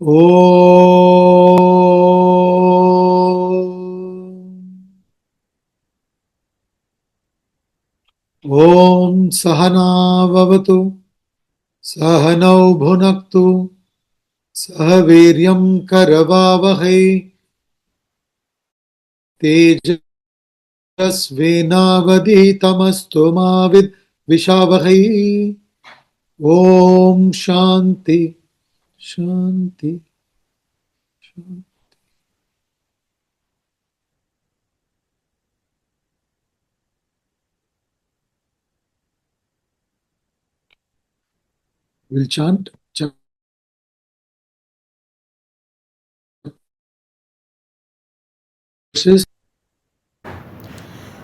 Om Sahana Vavatu Sahanau Bhunaktu Sahaviryam Karavavahai Tejasvenavaditamastu Mavid Vishavahai. Om Shanti Shanti Shanti. We'll chant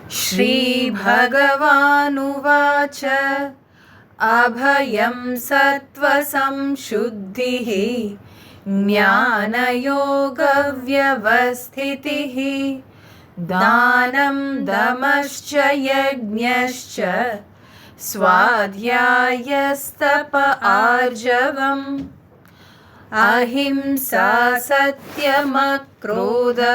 Shri Bhagavanuvacha Abhayam sattva samshuddhihi Jnana yoga vyavasthitihi Dhanam damascha yajñascha Swadhyayastapa arjavam Ahimsa satyamakrodha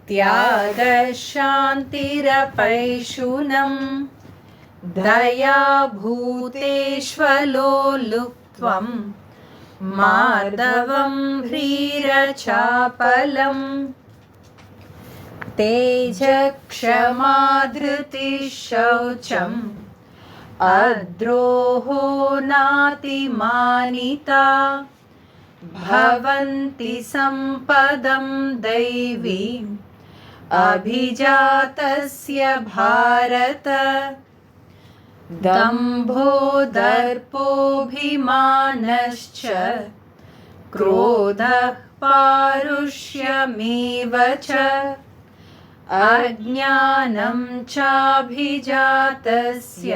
त्यागशान्तिरपैशुनम् दया भूतेष्वलोलुप्त्वं मार्दवं ह्रीरचापलम् तेजक्षमा धृतिः शौचम् अद्रोहो नातिमानिता भवन्ति सम्पदं दैवीम् अभिजातस्य भारत दम्भो दर्पोऽभिमानश्च क्रोधः पारुष्यमेव च अज्ञानं चाभिजातस्य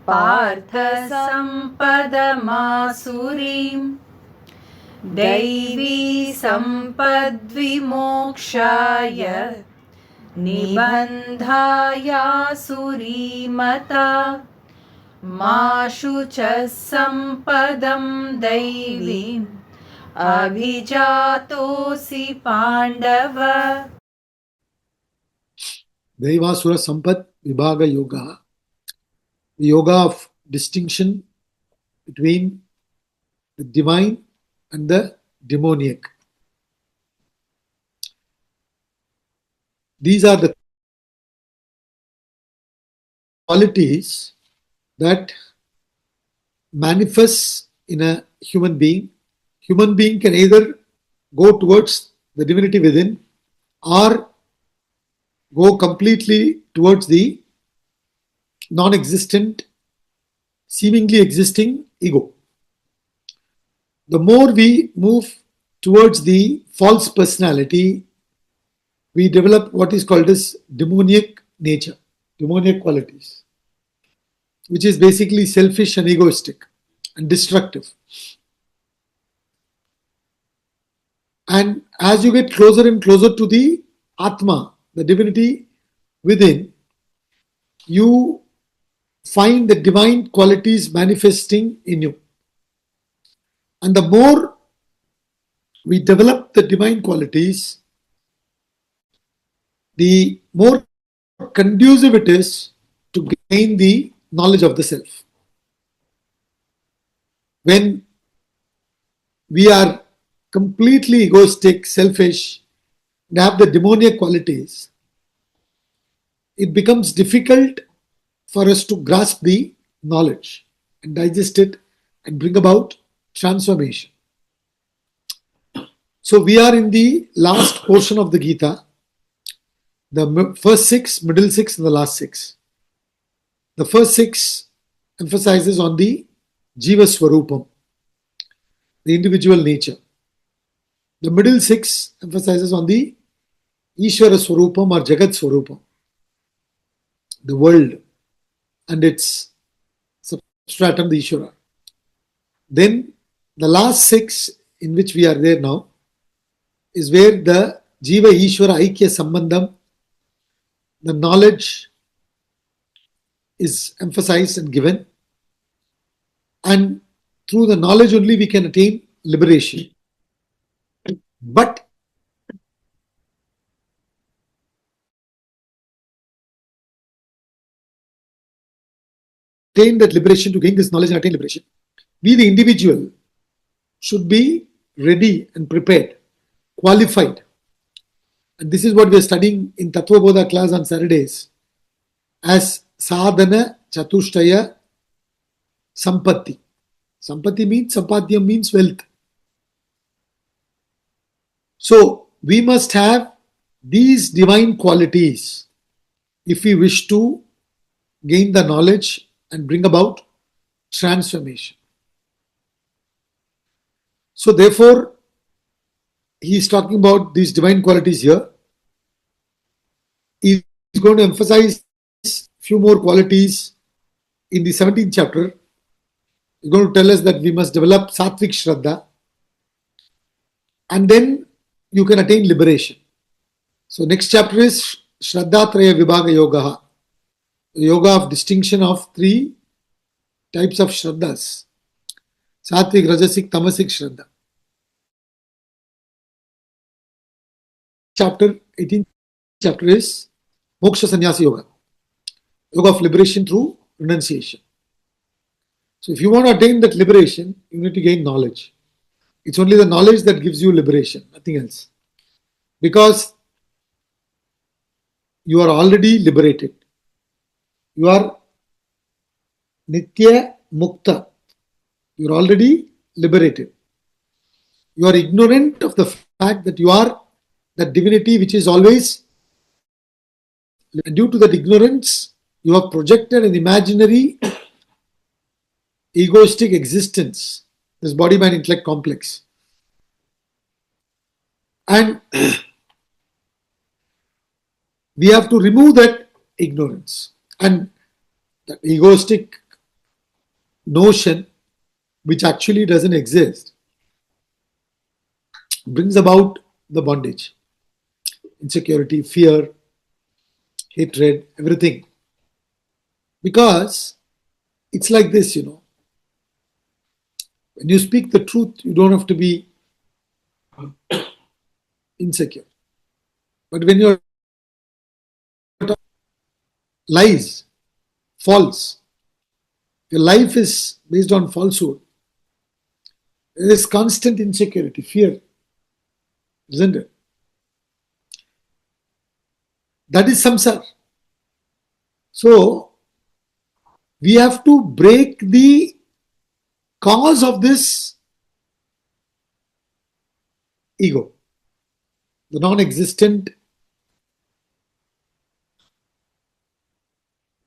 पार्थ सम्पदमासुरीम् दैवी सम्पद्विमोक्षाय निबन्धायासुरीमता मा शुचः सम्पदं दैवीम् अभिजातोऽसि Pandava. Daivasura Sampat Vibhaga Yoga, the yoga of distinction between the divine and the demoniac. These are the qualities that manifest in a human being. Human being can either go towards the divinity within or go completely towards the non-existent, seemingly existing ego. The more we move towards the false personality, we develop what is called as demoniac nature, demoniac qualities, which is basically selfish and egoistic and destructive. And as you get closer and closer to the Atma, the divinity within, you find the divine qualities manifesting in you. And the more we develop the divine qualities, the more conducive it is to gain the knowledge of the self. When we are completely egoistic, selfish, and have the demoniac qualities, it becomes difficult for us to grasp the knowledge and digest it and bring about transformation. So we are in the last portion of the Gita, the first 6, middle 6, and the last 6. The first 6 emphasizes on the Jiva Swarupam, the individual nature. The middle 6 emphasizes on the Ishvara Swarupam or Jagat Swarupam, the world and its substratum, the Ishvara. Then the last 6 in which we are there now is where the Jiva Ishvara Aikya Sambandham, the knowledge is emphasized and given, and through the knowledge only we can attain liberation. But attain that liberation, to gain this knowledge and attain liberation, we, the individual, should be ready and prepared, qualified. And this is what we are studying in Tattva Bodha class on Saturdays as sadhana chatushtaya sampatti. Sampatti means, sampadyam means wealth. So we must have these divine qualities if we wish to gain the knowledge and bring about transformation. So therefore, he is talking about these divine qualities here. He is going to emphasize few more qualities in the 17th chapter. He is going to tell us that we must develop sattvic shraddha, and then you can attain liberation. So next chapter is Shraddhatraya Vibhaga Yoga, the yoga of distinction of three types of shraddhas: sattvic, rajasic, tamasic shraddha. Chapter 18th chapter is Moksha Sannyasa Yoga, yoga of liberation through renunciation. So if you want to attain that liberation, you need to gain knowledge. It's only the knowledge that gives you liberation, nothing else. Because you are already liberated. You are Nitya Mukta. You are already liberated. You are ignorant of the fact that you are that divinity which is always. And due to that ignorance, you have projected an imaginary egoistic existence, this body, mind, intellect complex. And we have to remove that ignorance and that egoistic notion, which actually doesn't exist, brings about the bondage, insecurity, fear, hatred, everything. Because it's like this, when you speak the truth, you don't have to be insecure. But when you're lies, false, your life is based on falsehood, there is constant insecurity, fear, isn't it? That is samsara. So we have to break the cause of this ego, the non-existent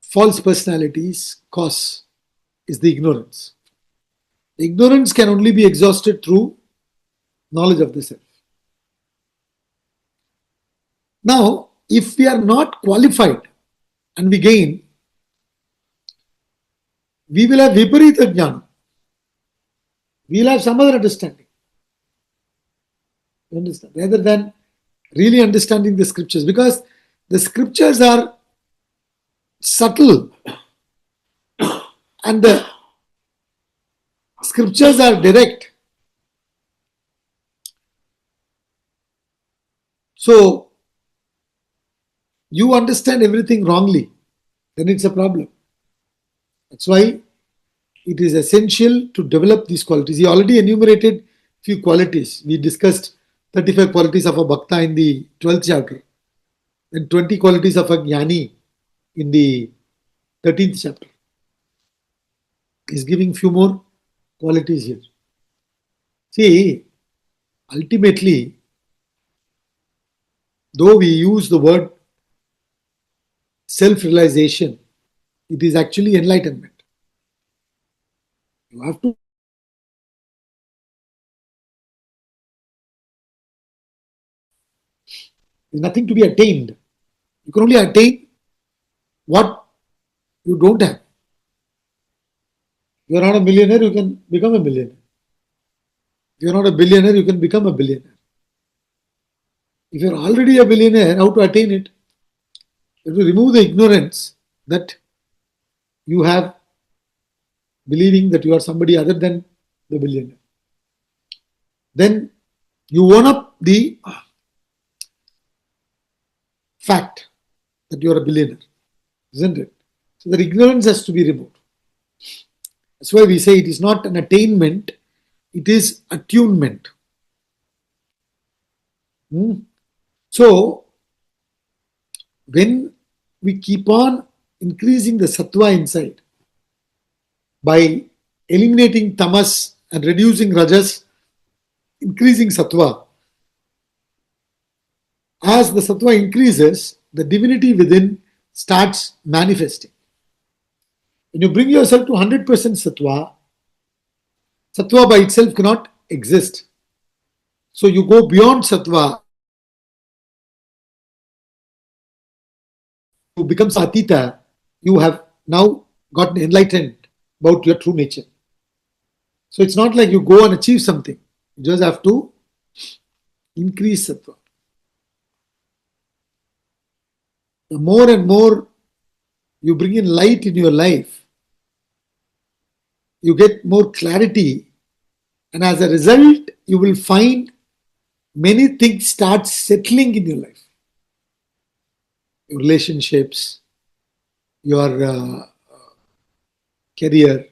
false personalities. Cause is the ignorance. The ignorance can only be exhausted through knowledge of the self. Now, if we are not qualified and we gain, we will have viparita jnana. We will have some other understanding. You understand? Rather than really understanding the scriptures, because the scriptures are subtle and the scriptures are direct. So you understand everything wrongly, then it's a problem. That's why it is essential to develop these qualities. He already enumerated few qualities. We discussed 35 qualities of a bhakta in the 12th chapter, and 20 qualities of a jnani in the 13th chapter. He's giving few more qualities here. See, ultimately, though we use the word self-realization, it is actually enlightenment. You have to. There's nothing to be attained. You can only attain what you don't have. If you are not a millionaire, you can become a millionaire. If you are not a billionaire, you can become a billionaire. If you are already a billionaire, how to attain it? You have to remove the ignorance that you have, believing that you are somebody other than the billionaire. then you own up the fact that you are a billionaire, isn't it? So that ignorance has to be removed. That's why we say it is not an attainment, it is attunement. So, when we keep on increasing the sattva inside by eliminating tamas and reducing rajas, increasing sattva, as the sattva increases, the divinity within starts manifesting. When you bring yourself to 100% sattva, sattva by itself cannot exist. So you go beyond sattva, you become satita, you have now gotten enlightened about your true nature. So it's not like you go and achieve something. You just have to increase sattva. The more and more you bring in light in your life, you get more clarity, and as a result, you will find many things start settling in your life. Your relationships, your career,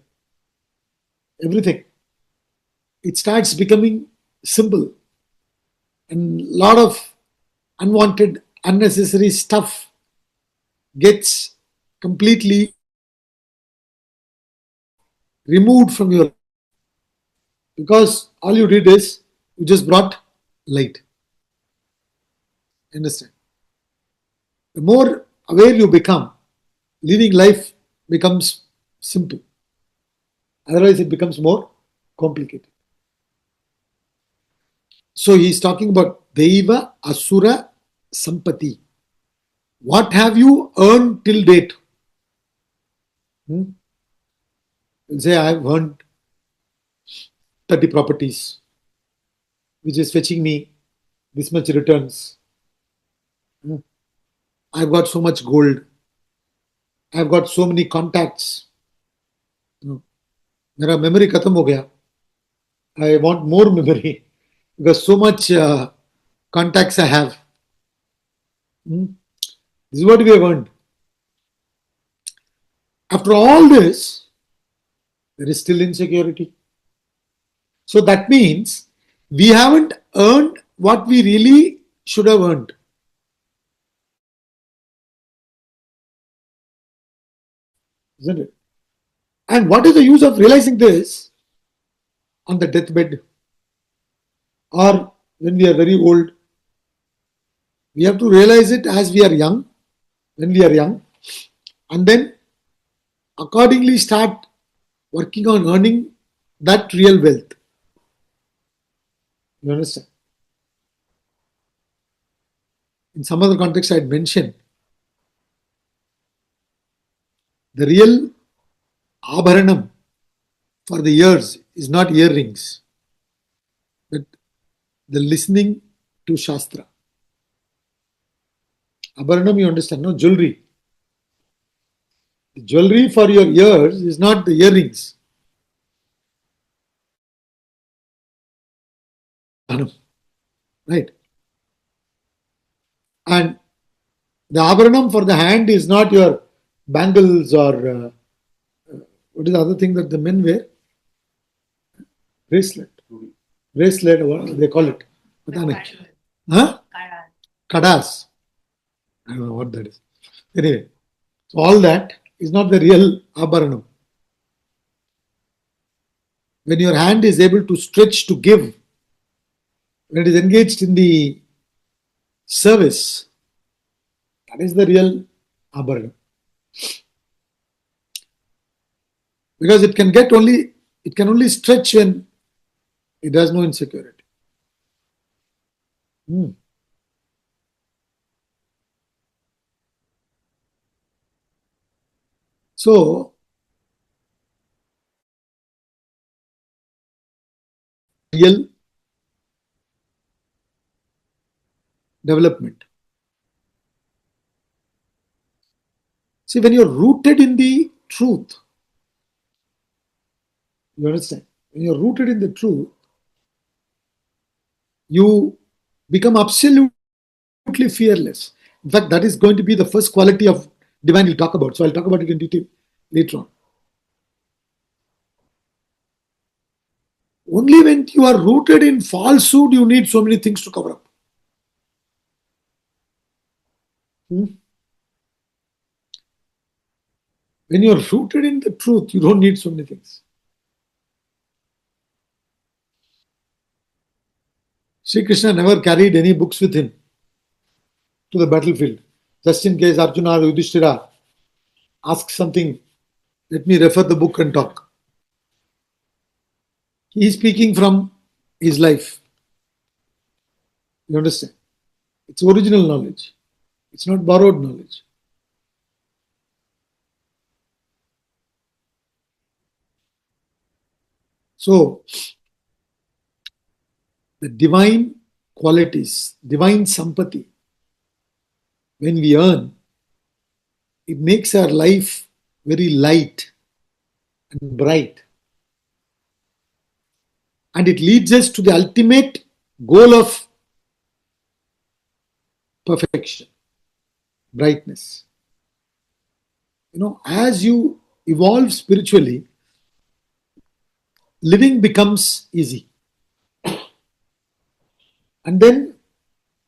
everything. It starts becoming simple, and a lot of unwanted, unnecessary stuff gets completely removed from your life, because all you did is you just brought light. Understand? The more aware you become, living life becomes simple. Otherwise, it becomes more complicated. So he's talking about Deva Asura Sampati. What have you earned till date? You'll say, I have earned 30 properties, which is fetching me this much returns. I've got so much gold. I've got so many contacts. मेरा memory खत्म हो गया. I want more memory because so much contacts I have. This is what we have earned. After all this, there is still insecurity. So that means we haven't earned what we really should have earned. Isn't it? And what is the use of realizing this on the deathbed or when we are very old? We have to realize it as we are young, when we are young, and then accordingly start working on earning that real wealth. You understand? In some other context, I had mentioned the real abharanam for the ears is not earrings, but the listening to Shastra. Abharanam, you understand, no? Jewelry. The jewelry for your ears is not the earrings. Right? And the abharanam for the hand is not your bangles or what is the other thing that the men wear? Bracelet. Bracelet, what they call it? Huh? Kadas. I don't know what that is. Anyway, so all that is not the real abharanam. When your hand is able to stretch to give, when it is engaged in the service, that is the real abharanam. Because it can only stretch when it has no insecurity. So, real development. See, when you're rooted in the truth, you understand? When you're rooted in the truth, you become absolutely fearless. In fact, that is going to be the first quality of divine we'll talk about. So I'll talk about it in detail later on. Only when you are rooted in falsehood, you need so many things to cover up. When you are rooted in the truth, you don't need so many things. Sri Krishna never carried any books with him to the battlefield. Just in case Arjuna or Yudhishthira ask something, let me refer the book and talk. He is speaking from his life. You understand? It's original knowledge. It's not borrowed knowledge. So, the divine qualities, divine sampati, when we earn, it makes our life very light and bright. And it leads us to the ultimate goal of perfection, brightness. As you evolve spiritually, living becomes easy. And then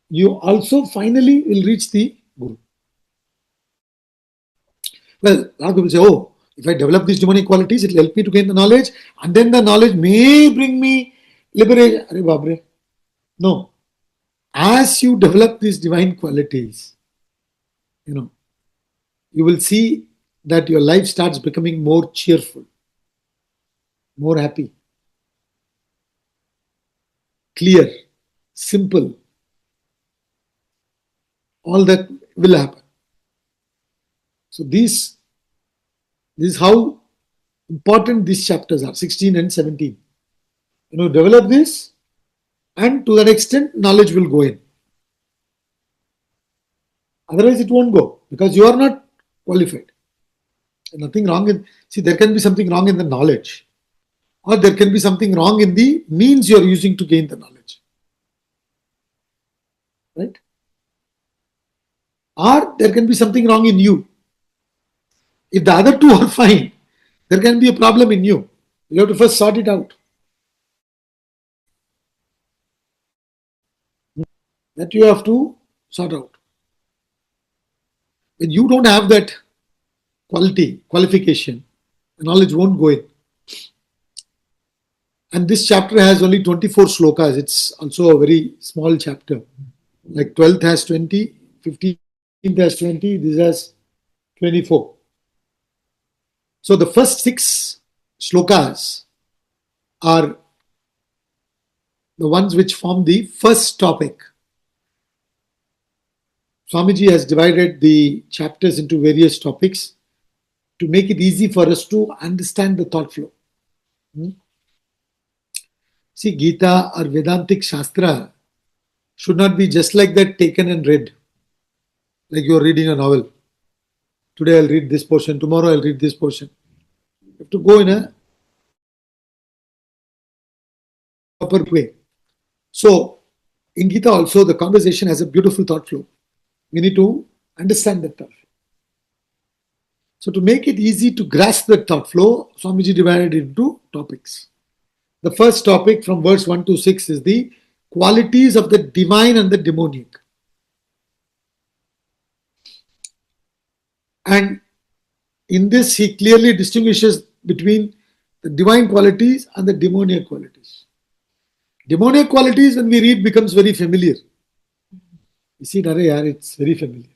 you also finally will reach the Guru. Well, a lot of people say, oh, if I develop these demonic qualities, it will help me to gain the knowledge, and then the knowledge may bring me liberation. Arre Babre. No. As you develop these divine qualities, you will see that your life starts becoming more cheerful, more happy, clear, simple. All that will happen. So this is how important these chapters are, 16 and 17. Develop this, and to that extent, knowledge will go in. Otherwise, it won't go, because you are not qualified. Nothing wrong in, there can be something wrong in the knowledge, or there can be something wrong in the means you are using to gain the knowledge. Right? Or there can be something wrong in you. If the other two are fine, there can be a problem in you. You have to first sort it out. That you have to sort out. When you don't have that qualification, the knowledge won't go in. And this chapter has only 24 slokas. It's also a very small chapter. Like 12th has 20, 15th has 20, this has 24. So the first 6 slokas are the ones which form the first topic. Swamiji has divided the chapters into various topics to make it easy for us to understand the thought flow. See, Gita or Vedantic Shastra should not be just like that, taken and read, like you are reading a novel. Today I'll read this portion, tomorrow I'll read this portion. You have to go in a proper way. So, in Gita also, the conversation has a beautiful thought flow. We need to understand that thought flow. So, to make it easy to grasp that thought flow, Swamiji divided it into topics. The first topic from verse 1 to 6 is the qualities of the divine and the demoniac. And in this, he clearly distinguishes between the divine qualities and the demoniac qualities. Demoniac qualities, when we read, becomes very familiar. You see, it's very familiar.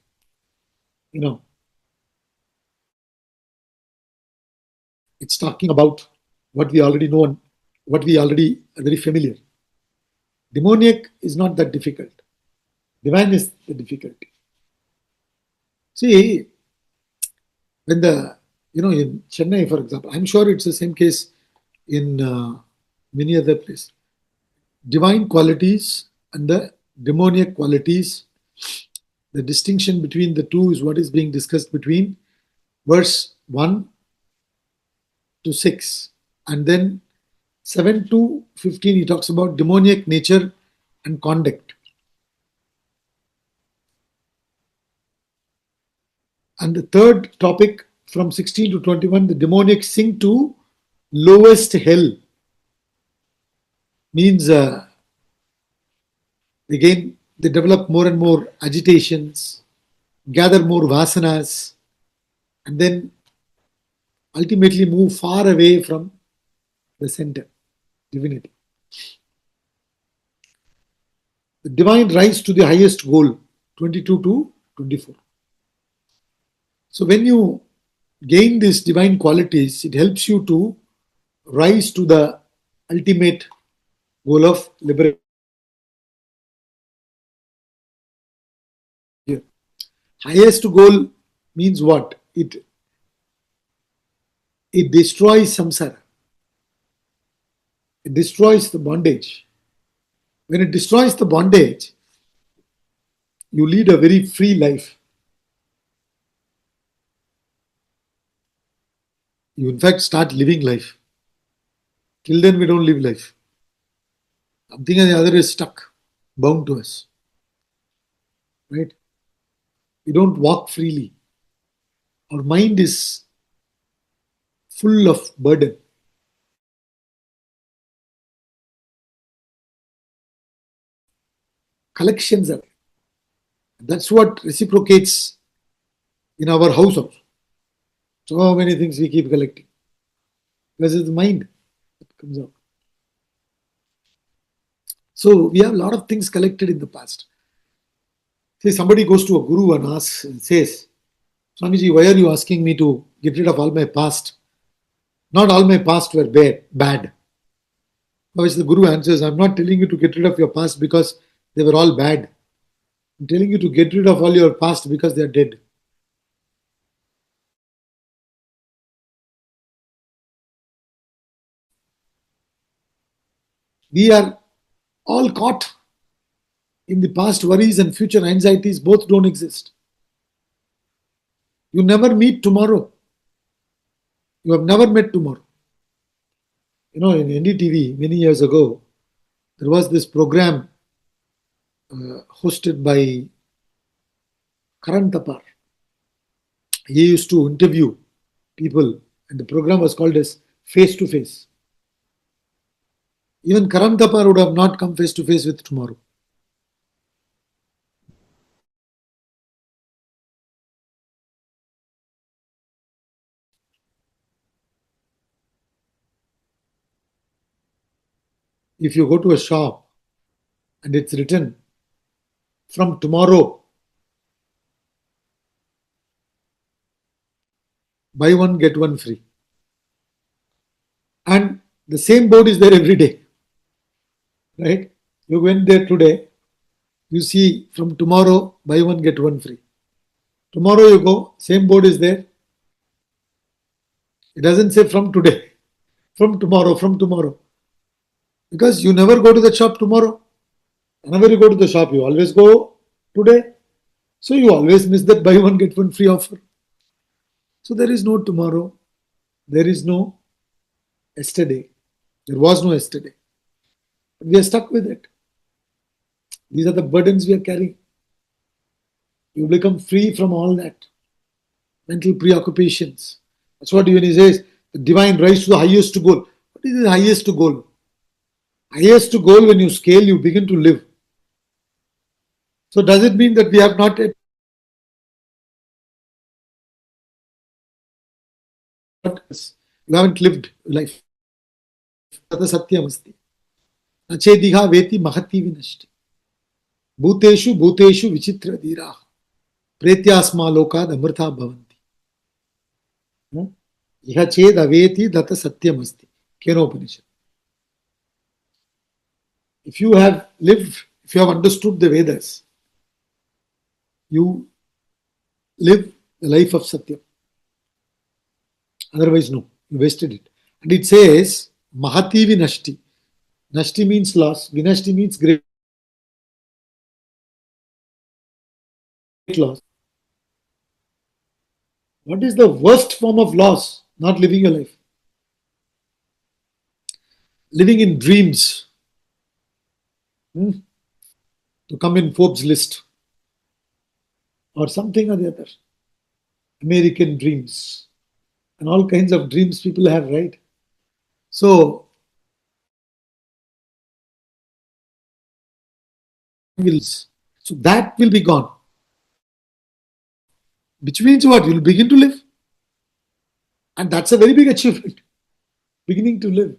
It's talking about what we already know and what we already are very familiar. Demoniac is not that difficult. Divine is the difficulty. See, when in Chennai, for example, I'm sure it's the same case in many other places. Divine qualities and the demoniac qualities, the distinction between the two is what is being discussed between verse 1 to 6. And then 7 to 15, he talks about demoniac nature and conduct. And the third topic from 16 to 21, the demoniac sink to lowest hell. Means again they develop more and more agitations, gather more vasanas, and then ultimately move far away from the center, divinity. The divine rise to the highest goal, 22 to 24. So when you gain these divine qualities, it helps you to rise to the ultimate goal of liberation. Highest goal means what? It destroys samsara. It destroys the bondage. When it destroys the bondage, you lead a very free life. You in fact start living life. Till then we don't live life. Something or the other is stuck, bound to us. Right? We don't walk freely. Our mind is full of burden. Collections are. That's what reciprocates in our house also. So many things we keep collecting. Because it's the mind that comes out. So we have a lot of things collected in the past. Say somebody goes to a guru and asks and says, Swamiji, why are you asking me to get rid of all my past? Not all my past were bad. For which the guru answers, I'm not telling you to get rid of your past because they were all bad. I'm telling you to get rid of all your past because they are dead. We are all caught in the past worries and future anxieties. Both don't exist. You never meet tomorrow. You have never met tomorrow. You know, in NDTV many years ago, there was this program hosted by Karan Tapar. He used to interview people, and the program was called as Face to Face. Even Karan Tapar would have not come face to face with tomorrow. If you go to a shop and it's written from tomorrow, buy one, get one free. And the same board is there every day. Right? You went there today, you see from tomorrow, buy one, get one free. Tomorrow you go, same board is there. It doesn't say from today, from tomorrow. Because you never go to the shop tomorrow. Whenever you go to the shop, you always go today. So you always miss that buy one, get one free offer. So there is no tomorrow. There is no yesterday. There was no yesterday. But we are stuck with it. These are the burdens we are carrying. You become free from all that. Mental preoccupations. That's what even he says. The divine rise to the highest goal. What is the highest goal? Highest goal, when you scale, you begin to live. So does it mean that we have not yet? You haven't lived life. Tata satyam asti. Nachediha veti mahati vinashti. Bhuteshu vichitra dhiraha. Pretyasma lokad amrtha bhavanti. Iha ched aveti tata satyam asti. Kenopanishad. If you have lived, if you have understood the Vedas, you live the life of Satyam. Otherwise, no, you wasted it. And it says, Mahati Vinashti. Nashti means loss, Vinashti means great loss. What is the worst form of loss? Not living your life. Living in dreams. to come in Forbes list or something or the other. American dreams and all kinds of dreams people have, right? So so that will be gone. Which means what? You'll begin to live. And that's a very big achievement. Beginning to live.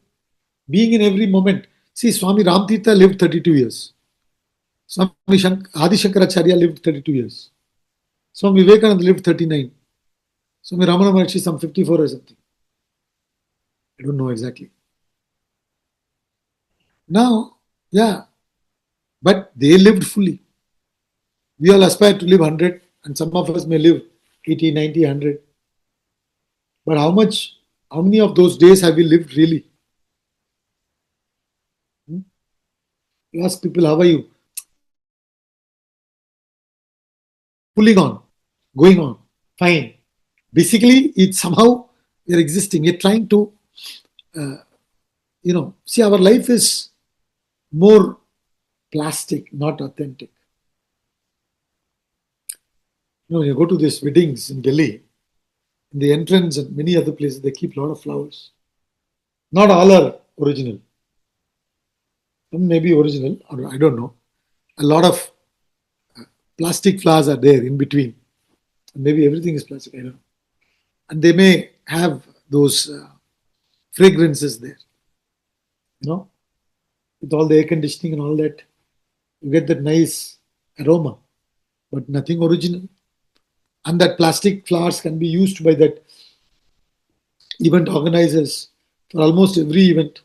Being in every moment. See, Swami Ramtirtha lived 32 years. Swami Adi Shankaracharya lived 32 years. Swami Vivekananda lived 39. Swami Ramana Maharshi some 54 or something. I don't know exactly. Now, yeah, but they lived fully. We all aspire to live 100 and some of us may live 80, 90, 100. But how many of those days have we lived really? You ask people, how are you? Pulling on, going on, fine. Basically, it's somehow we're existing. We're trying to, see, our life is more plastic, not authentic. When you go to these weddings in Delhi, in the entrance and many other places, they keep a lot of flowers. Not all are original. Some may be original, or I don't know. A lot of plastic flowers are there in between. Maybe everything is plastic, I don't know. And they may have those fragrances there. With all the air conditioning and all that, you get that nice aroma, but nothing original. And that plastic flowers can be used by that event organizers for almost every event.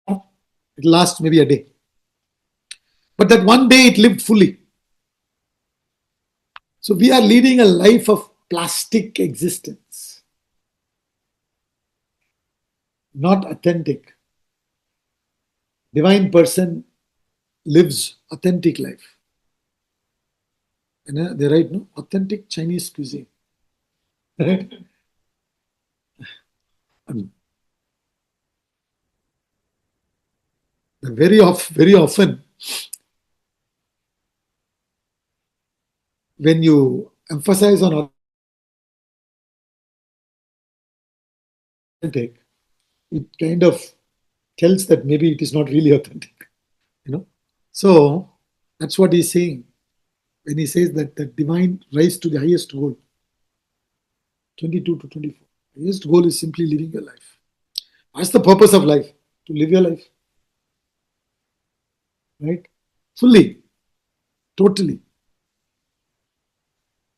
It lasts maybe a day. But that one day it lived fully. So we are leading a life of plastic existence, not authentic. Divine person lives authentic life. And they write, no? Authentic Chinese cuisine. Right? Very often, when you emphasize on authentic, it kind of tells that maybe it is not really authentic. So that's what he's saying when he says that the divine rise to the highest goal. 22 to 24. The highest goal is simply living your life. What's the purpose of life? To live your life. Right? Fully. Totally.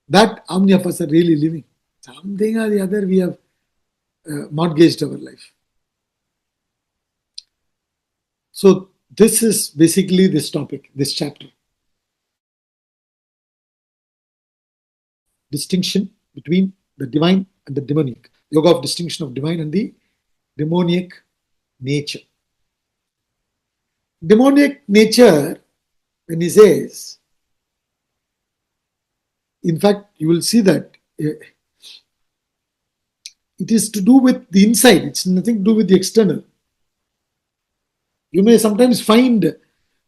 That how many of us are really living? Something or the other we have mortgaged our life. So this is basically this topic, this chapter. Distinction between the divine and the demoniac. Yoga of distinction of divine and the demoniac nature. Demoniac nature, when he says, in fact, you will see that it is to do with the inside. It's nothing to do with the external. You may sometimes find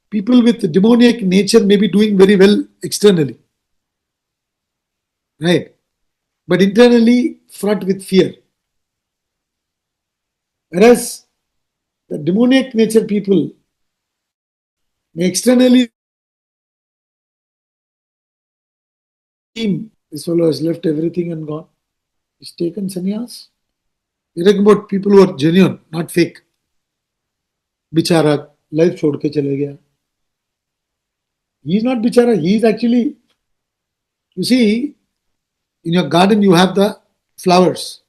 people with demoniac nature may be doing very well externally. Right? But internally fraught with fear. Whereas the demoniac nature people may externally seem this fellow has left everything and gone. He's taken sannyas. We're talking about people who are genuine, not fake. Bichara, life chhod ke chale gaya. He is not bichara, he is actually, you see, in your garden you have the flowers,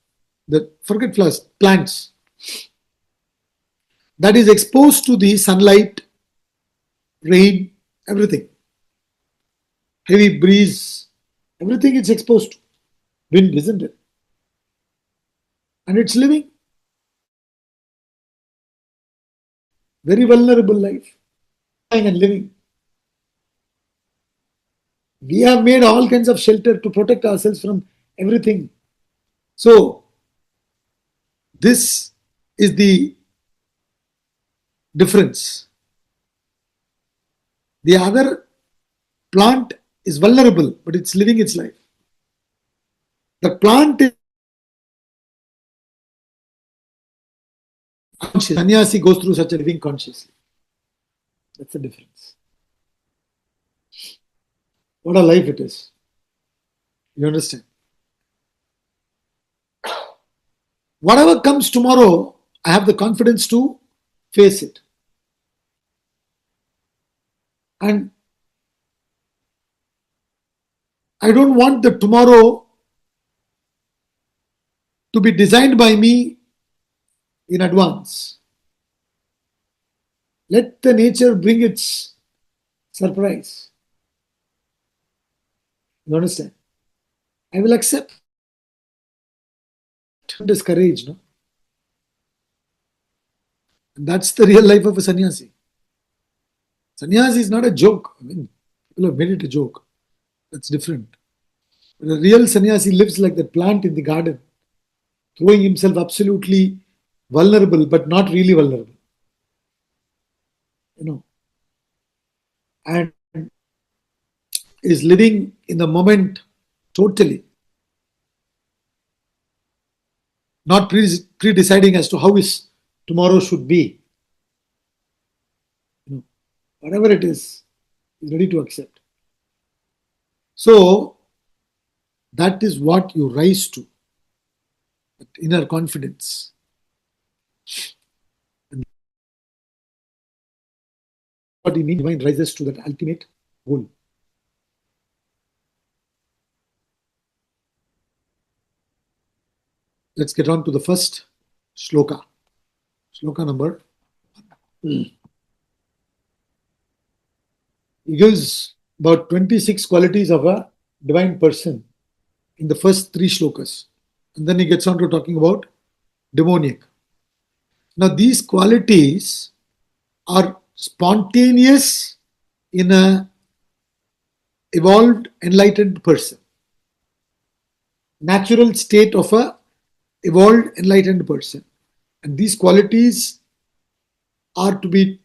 forget flowers, plants. That is exposed to the sunlight, rain, everything. Heavy breeze, everything is exposed to. Wind, isn't it? And it's living. Very vulnerable life. And living. We have made all kinds of shelter to protect ourselves from everything. So, this is the difference. The other plant is vulnerable, but it's living its life. The plant is conscious. Sannyasi goes through such a living consciously. That's the difference. What a life it is. You understand? Whatever comes tomorrow, I have the confidence to face it. And I don't want the tomorrow to be designed by me in advance. Let the nature bring its surprise. You understand? I will accept. This courage, no? And that's the real life of a sannyasi. Sannyasi is not a joke. I mean, people have made it a joke. That's different. But a real sannyasi lives like the plant in the garden, throwing himself absolutely vulnerable, but not really vulnerable. You know, and is living in the moment totally, not pre-deciding as to how his tomorrow should be. You know, whatever it is, he's ready to accept. So that is what you rise to, that inner confidence. And what he means, mind rises to that ultimate goal. Let's get on to the first shloka. Shloka number 1. He gives about 26 qualities of a divine person in the first 3 shlokas. And then he gets on to talking about demoniac. Now these qualities are spontaneous in a evolved, enlightened person. Natural state of a evolved, enlightened person. And these qualities are to be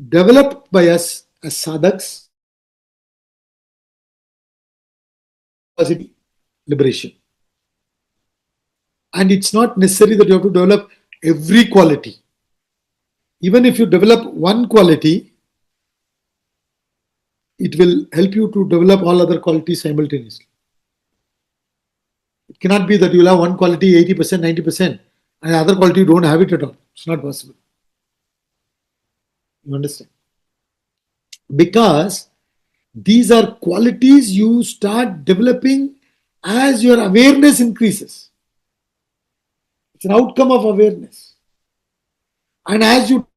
developed by us as sadhaks, liberation. And it's not necessary that you have to develop every quality. Even if you develop one quality, it will help you to develop all other qualities simultaneously. It cannot be that you will have one quality 80%, 90%, and the other quality you don't have it at all. It's not possible. You understand? Because these are qualities you start developing as your awareness increases. It's an outcome of awareness. And as you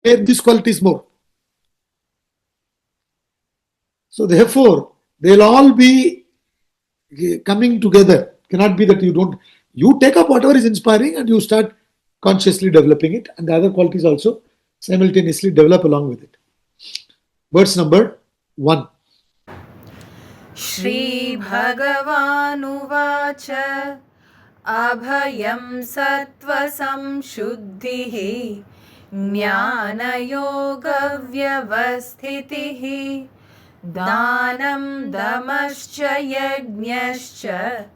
these qualities more. So therefore, they'll all be coming together. It cannot be that you take up whatever is inspiring and you start consciously developing it, and the other qualities also simultaneously develop along with it. Verse number 1. Shri Bhagavanuvacha Abhayam Sattva Samshuddhihi Jnana Yoga Vyavasthitihi Dhanam Damascha Yajñascha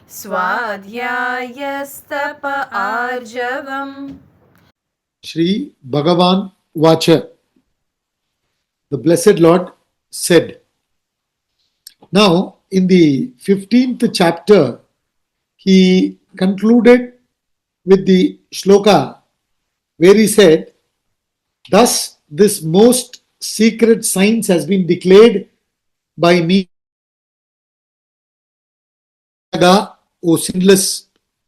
Swadhyayastapa Arjavam. Shri Bhagavan Vacha. The Blessed Lord said. Now, in the 15th chapter, he concluded with the shloka where he said, "Thus, this most secret science has been declared by me, O sinless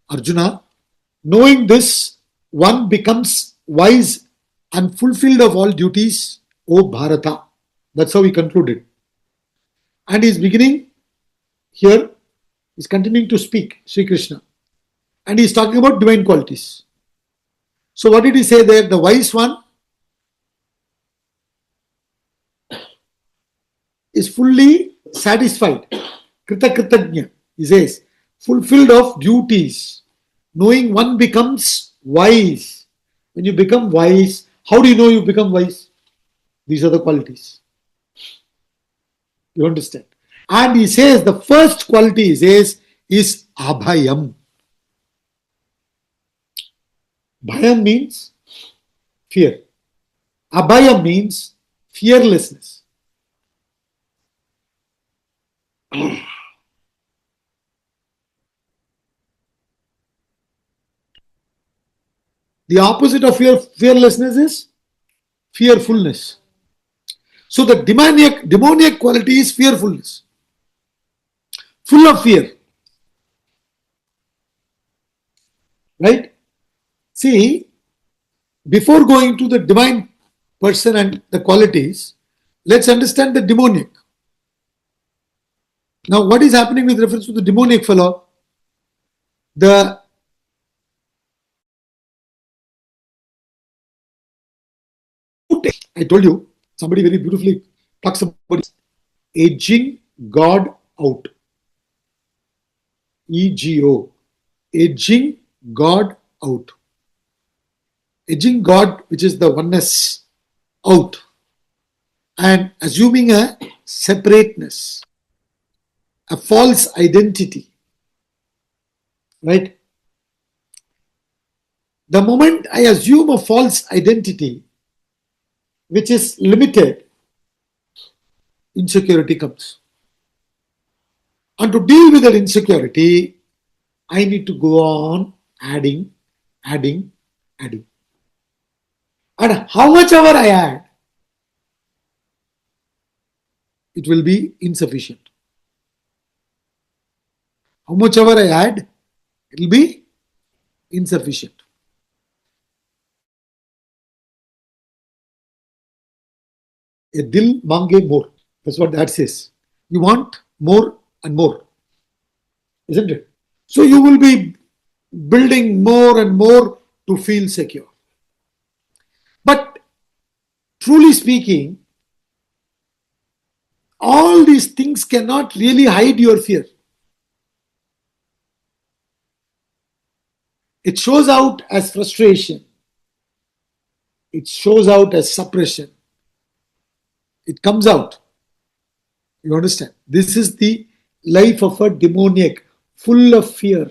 Arjuna. Knowing this, one becomes wise and fulfilled of all duties, O Bharata." That's how he concluded. And he's beginning here, he's continuing to speak, Sri Krishna. And he's talking about divine qualities. So what did he say there? The wise one is fully satisfied. Krita Kritagnya, he says, fulfilled of duties. Knowing one becomes wise. When you become wise, how do you know you become wise? These are the qualities. You understand? And he says the first quality he says is abhayam. Bhayam means fear. Abhayam means fearlessness. The opposite of fearlessness is fearfulness. So the demoniac quality is fearfulness. Full of fear. Right? See, before going to the divine person and the qualities, let's understand the demoniac. Now, what is happening with reference to the demoniac fellow? I told you, somebody very beautifully talks about edging God out. EGO. Edging God out. Edging God, which is the oneness, out. And assuming a separateness, a false identity. Right? The moment I assume a false identity, which is limited, insecurity comes. And to deal with that insecurity, I need to go on adding. And how much ever I add, it will be insufficient. How much ever I add, it will be insufficient. A dil mange more. That's what that says. You want more and more. Isn't it? So you will be building more and more to feel secure. But truly speaking, all these things cannot really hide your fear. It shows out as frustration. It shows out as suppression. It comes out. You understand? This is the life of a demoniac, full of fear.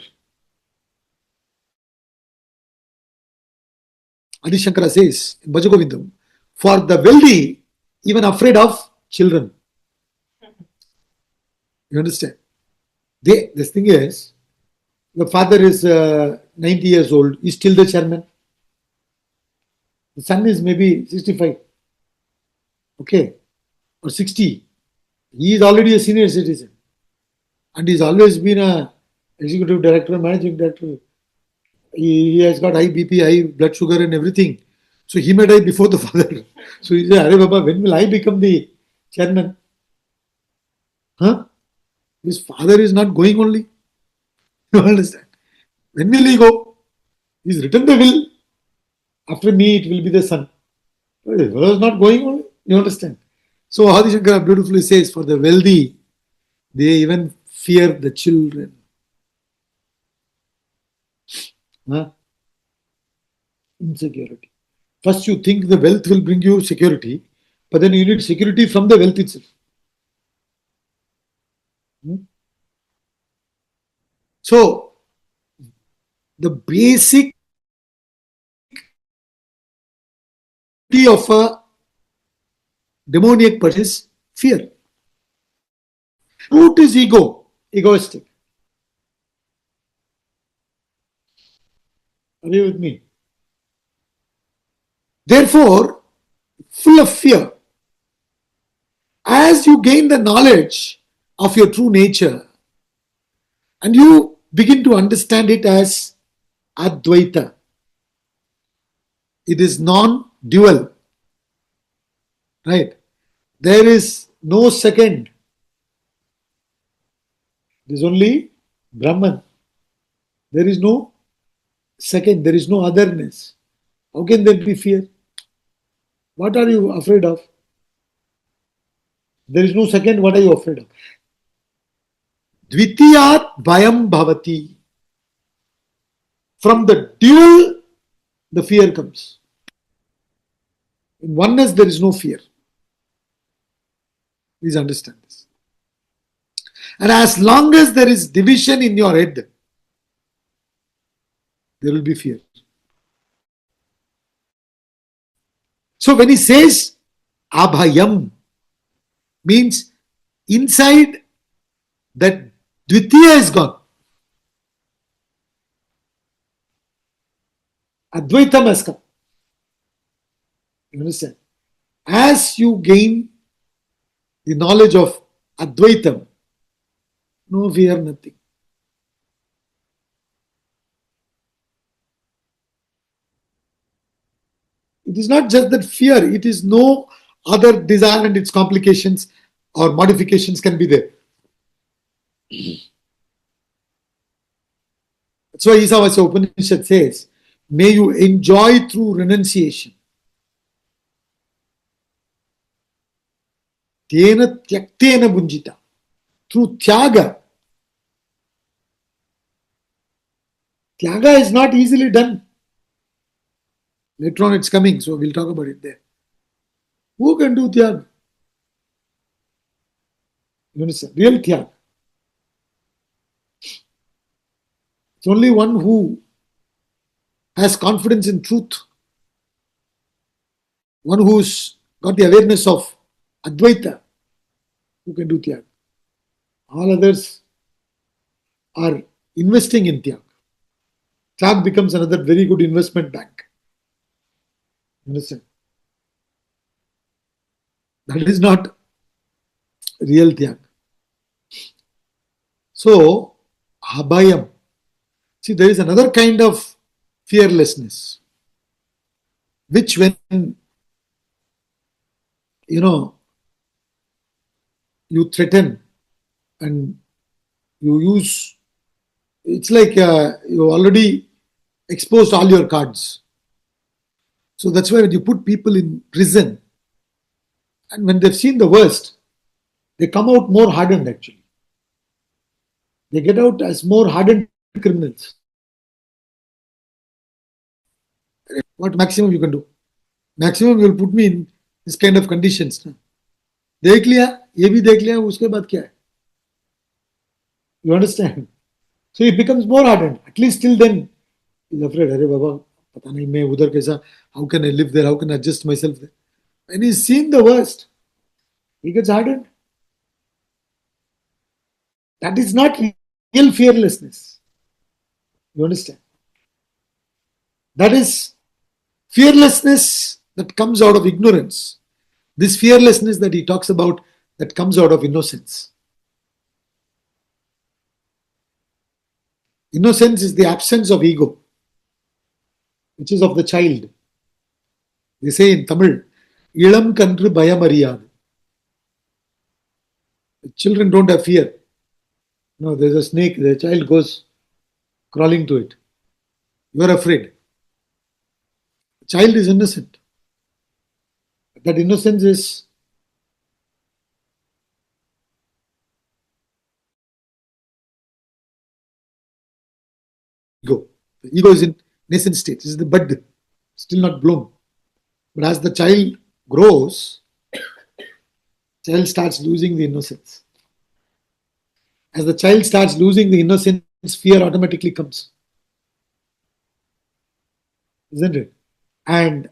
Adi Shankara says in Bhajagovindam, for the wealthy, even afraid of children. You understand? This thing is, the father is 90 years old, he's still the chairman. The son is maybe 65. Okay. Or 60. He is already a senior citizen. And he's always been a executive director, managing director. He has got high BP, high blood sugar and everything. So he may die before the father. So he said, Arey Baba, when will I become the chairman? Huh? His father is not going only. You understand? When will he go? He's written the will. After me, it will be the son. His father is not going only. You understand? So Adi Shankara beautifully says, for the wealthy, they even fear the children. Huh? Insecurity. First you think the wealth will bring you security, but then you need security from the wealth itself. So, the basic of a demoniac person is fear. Root is ego, egoistic. Are you with me? Therefore, full of fear. As you gain the knowledge of your true nature and you begin to understand it as Advaita, it is non-dual. Right? There is no second. There is only Brahman. There is no second. There is no otherness. How can there be fear? What are you afraid of? There is no second. What are you afraid of? Dvitiyat bhayam bhavati. From the dual the fear comes. In oneness, there is no fear. Please understand this. And as long as there is division in your head, there will be fear. So when he says abhayam, means inside that dvitiya is gone. Advaitam has come. You understand? As you gain the knowledge of Advaitam, no fear, nothing. It is not just that fear, it is no other desire and its complications or modifications can be there. That's why Isavasya Upanishad says, may you enjoy through renunciation. Tena tyaktena bunjita. Through tyaga. Tyaga is not easily done. Later on it's coming, so we'll talk about it there. Who can do tyaga? You understand? Real tyaga. It's only one who has confidence in truth, one who's got the awareness of Advaita, who can do tyaga. All others are investing in tyaga. Tyaga becomes another very good investment bank. You understand? That is not real tyaga. So, abhayam. See, there is another kind of fearlessness, which when, you threaten and you use, it's like you already exposed all your cards. So that's why when you put people in prison, and when they've seen the worst, they come out more hardened actually. They get out as more hardened criminals. What maximum you can do? Maximum you will put me in this kind of conditions. देख लिया, ये भी देख लिया, उसके बाद क्या है? You understand? So he becomes more hardened. At least till then, he's afraid. अरे बाबा, पता नहीं मैं उधर कैसा? How can I live there? How can I adjust myself there? When he's seen the worst, he gets hardened. That is not real fearlessness. You understand? That is fearlessness that comes out of ignorance. This fearlessness that he talks about that comes out of innocence. Innocence is the absence of ego, which is of the child. They say in Tamil, Ilam kandru bayamariyadu. Children don't have fear. No, there's a snake, the child goes crawling to it. You are afraid. The child is innocent. That innocence is ego. The ego is in nascent state. This is the bud, still not blown. But as the child grows, child starts losing the innocence. As the child starts losing the innocence, fear automatically comes. Isn't it? And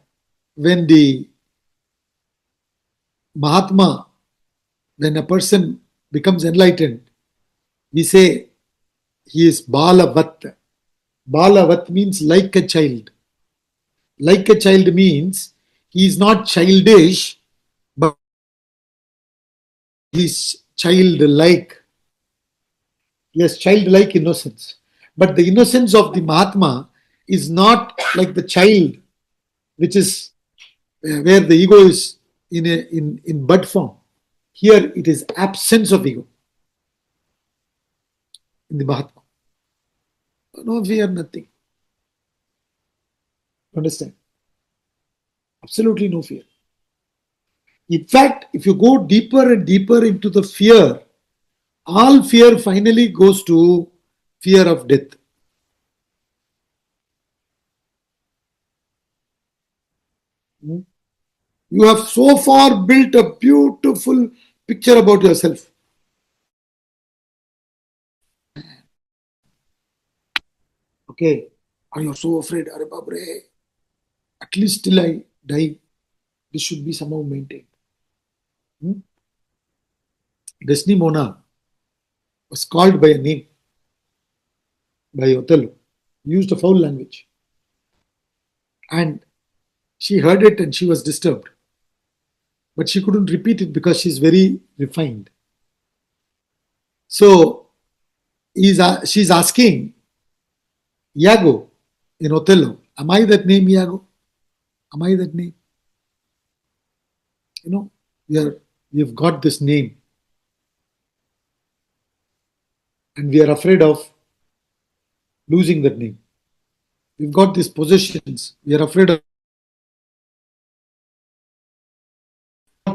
when the Mahatma, when a person becomes enlightened, we say he is Balavat. Balavat means like a child. Like a child means he is not childish, but he is childlike. He has childlike innocence. But the innocence of the Mahatma is not like the child, which is where the ego is in bud form. Here it is absence of ego in the Mahatma. No fear, nothing. Understand? Absolutely no fear. In fact, if you go deeper and deeper into the fear, all fear finally goes to fear of death. Hmm? You have so far built a beautiful picture about yourself. Okay, and you're so afraid, Are Babre, at least till I die, this should be somehow maintained. Hmm? Desdemona was called by a name by Othello, he used a foul language, and she heard it and she was disturbed. But she couldn't repeat it because she's very refined. So she's asking Iago in Othello, am I that name, Iago? Am I that name? You know, we've got this name and we are afraid of losing that name. We've got these possessions, we are afraid of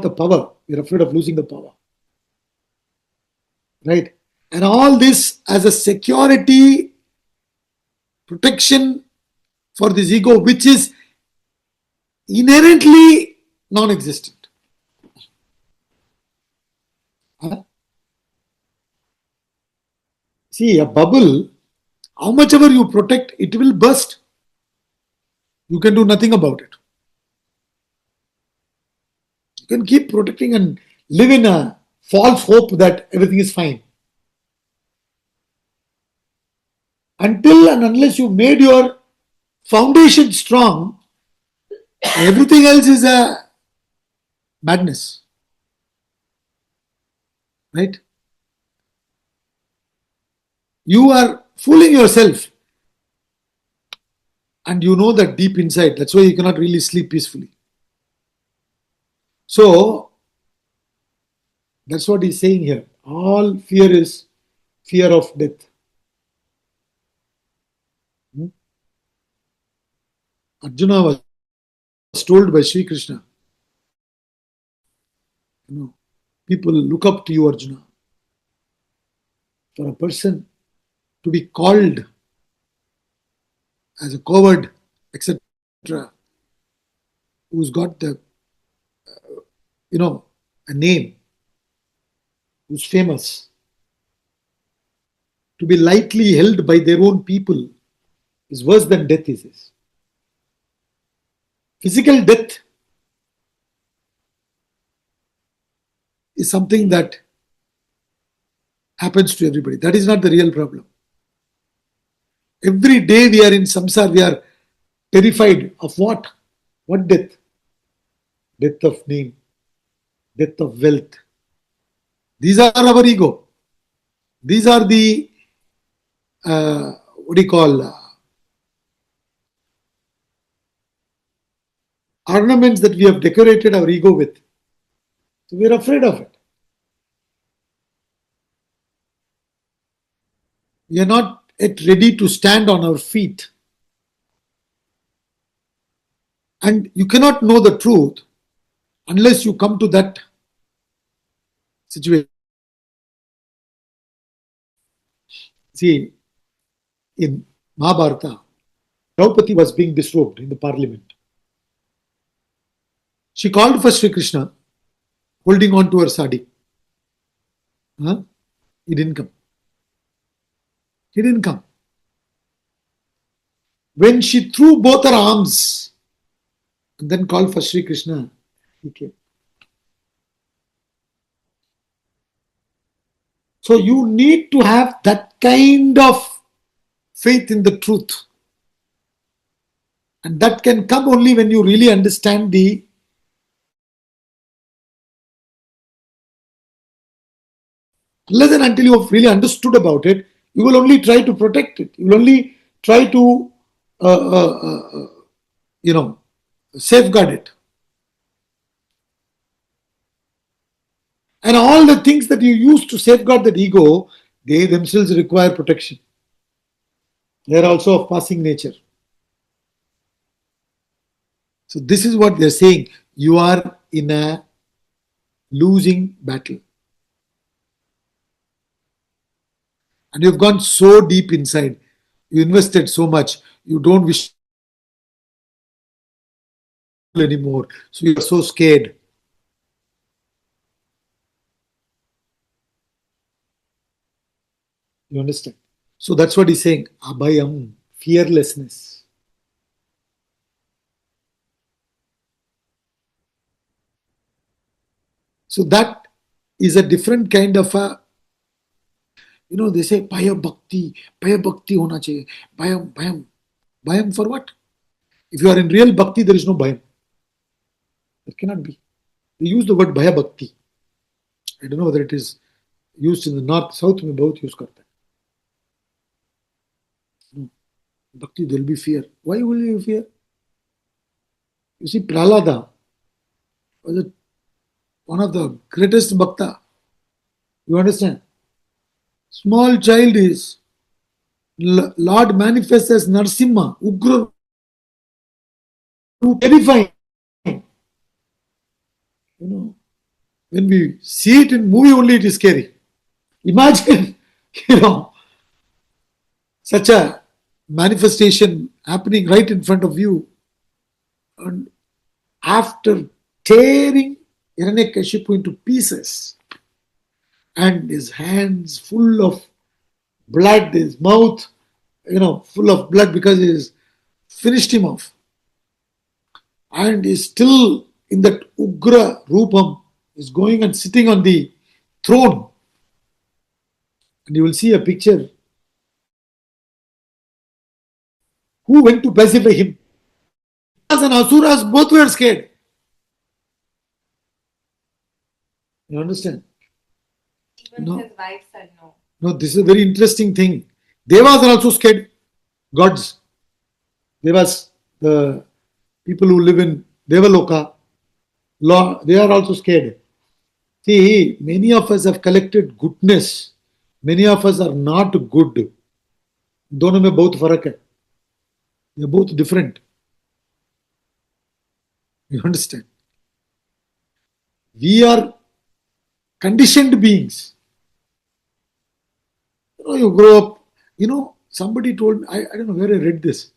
the power, we are afraid of losing the power. Right? And all this as a security, protection for this ego, which is inherently non existent. Huh? See, a bubble, how much ever you protect, it will burst. You can do nothing about it. You can keep protecting and live in a false hope that everything is fine. Until and unless you made your foundation strong, everything else is a madness. Right? You are fooling yourself. And you know that deep inside. That's why you cannot really sleep peacefully. So, that's what he's saying here. All fear is fear of death. Arjuna was told by Sri Krishna, people look up to you, Arjuna. For a person to be called as a coward, etc., who's got the, a name, who's famous, to be lightly held by their own people is worse than death is. Physical death is something that happens to everybody. That is not the real problem. Every day we are in samsara, we are terrified of what? What death? Death of name, death of wealth. These are our ego. These are the, ornaments that we have decorated our ego with. So we are afraid of it. We are not yet ready to stand on our feet. And you cannot know the truth unless you come to that situation. See, in Mahabharata, Draupadi was being disrobed in the parliament. She called for Sri Krishna, holding on to her sari. He didn't come. He didn't come. When she threw both her arms and then called for Sri Krishna, he came. So you need to have that kind of faith in the truth. And that can come only when you really understand the unless and until you have really understood about it, you will only try to protect it. You will only try to, safeguard it. And all the things that you use to safeguard that ego, they themselves require protection. They are also of passing nature. So this is what they are saying. You are in a losing battle. And you've gone so deep inside. You invested so much. You don't wish anymore. So you are so scared. You understand? So that's what he's saying. Abhayam, fearlessness. So that is a different kind of a, they say bhaya bhakti hona chahiye. Bhayam for what? If you are in real bhakti, there is no bhayam. There cannot be. They use the word bhaya bhakti. I don't know whether it is used in the north, south में बहुत use करते हैं. Bhakti, there will be fear. Why will you fear? You see, Prahlada was one of the greatest bhakta. You understand? Small child is Lord manifests as Narsimha, Ugra, terrifying. When we see it in movie only, it is scary. Imagine, such a manifestation happening right in front of you, and after tearing Hiranyakashipu into pieces, and his hands full of blood, his mouth, full of blood because he has finished him off, and is still in that Ugra Rupam, is going and sitting on the throne. And you will see a picture. Who went to pacify him? And Asuras both were scared. You understand? Even his wife said no. No, this is a very interesting thing. Devas are also scared. Gods. Devas, the people who live in Devaloka, they are also scared. See, many of us have collected goodness. Many of us are not good. दोनों में बहुत फर्क है. They are both different. You understand? We are conditioned beings. You grow up, somebody told me, I don't know where I read this.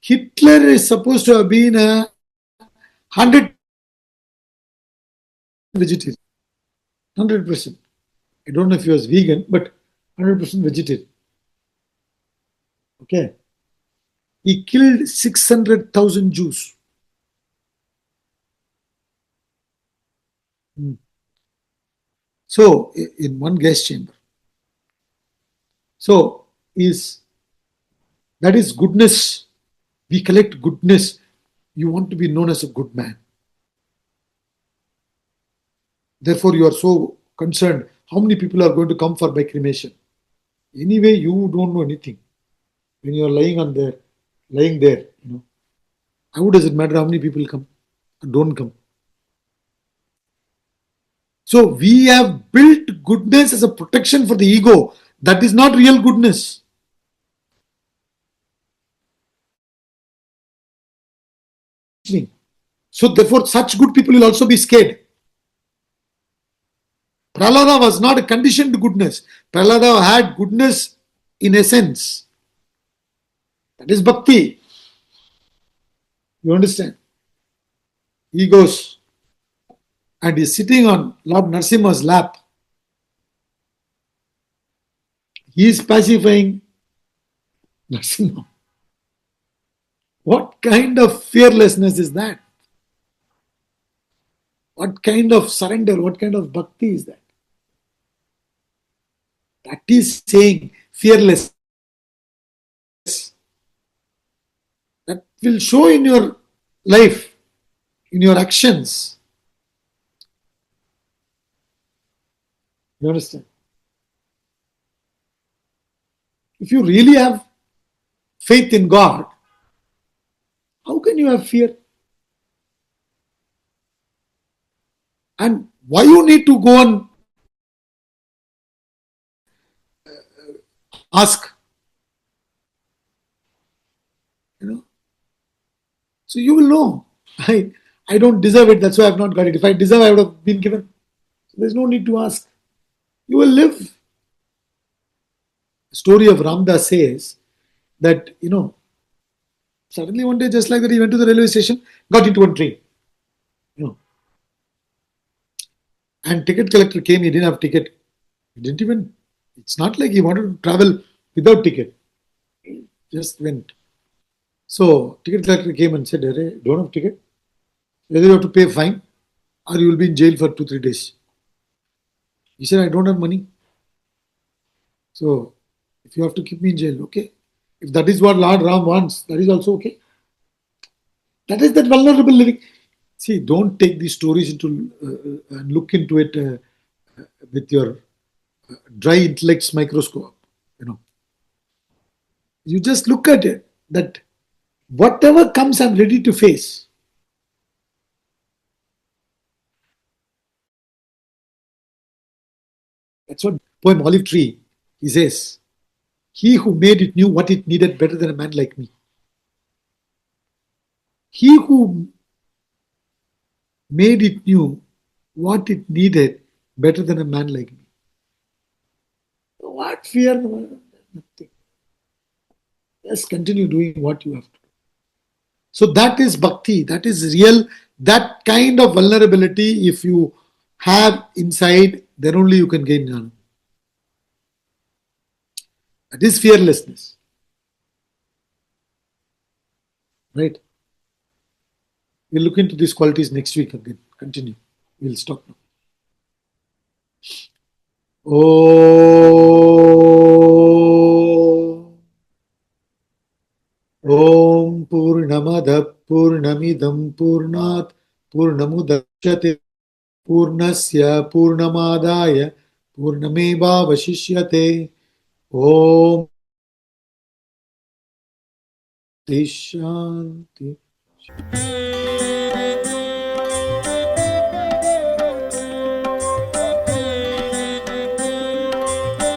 Hitler is supposed to have been 100% vegetarian. 100%. I don't know if he was vegan, but 100% vegetarian. Okay. He killed 600,000 Jews. So, in one gas chamber. So, that is goodness. We collect goodness. You want to be known as a good man. Therefore, you are so concerned how many people are going to come for my cremation. Anyway, you don't know anything. When you are lying there, how does it matter how many people come or don't come? So we have built goodness as a protection for the ego. That is not real goodness. So therefore, such good people will also be scared. Prahlada was not a conditioned goodness. Prahlada had goodness in essence. That is bhakti. You understand? He goes and is sitting on Lord Narasimha's lap. He is pacifying Narasimha. What kind of fearlessness is that? What kind of surrender, what kind of bhakti is that? That is saying fearless. That will show in your life, in your actions. You understand? If you really have faith in God, how can you have fear? And why you need to go and ask? So you will know. I don't deserve it, that's why I have not got it. If I deserve, I would have been given. So there's no need to ask. You will live. The story of Ramdas says that, suddenly one day, just like that, he went to the railway station, got into one train. You know. And ticket collector came, he didn't have ticket. He didn't even, it's not like he wanted to travel without ticket. He just went. So ticket collector came and said, "Arey, don't have ticket? Either you have to pay a fine or you will be in jail for 2 3 days." He said, "I don't have money. So if you have to keep me in jail, okay. If that is what Lord Ram wants, that is also okay." That is that vulnerable living. See, don't take these stories into and look into it with your dry intellect's microscope. You know, you just look at it that whatever comes, I'm ready to face. That's what poem Olive Tree. He says, "He who made it knew what it needed better than a man like me. He who made it knew what it needed better than a man like me." What fear? Nothing. Just continue doing what you have to do. So that is bhakti. That is real. That kind of vulnerability, if you have inside, then only you can gain jnana. That is fearlessness. Right? We'll look into these qualities next week again. Continue. We'll stop now. Om Purnamada Purnamidam Purnat Purnamudachyate Purnasya Purnamadaya Purnameva Vashishyate. Om Shanti.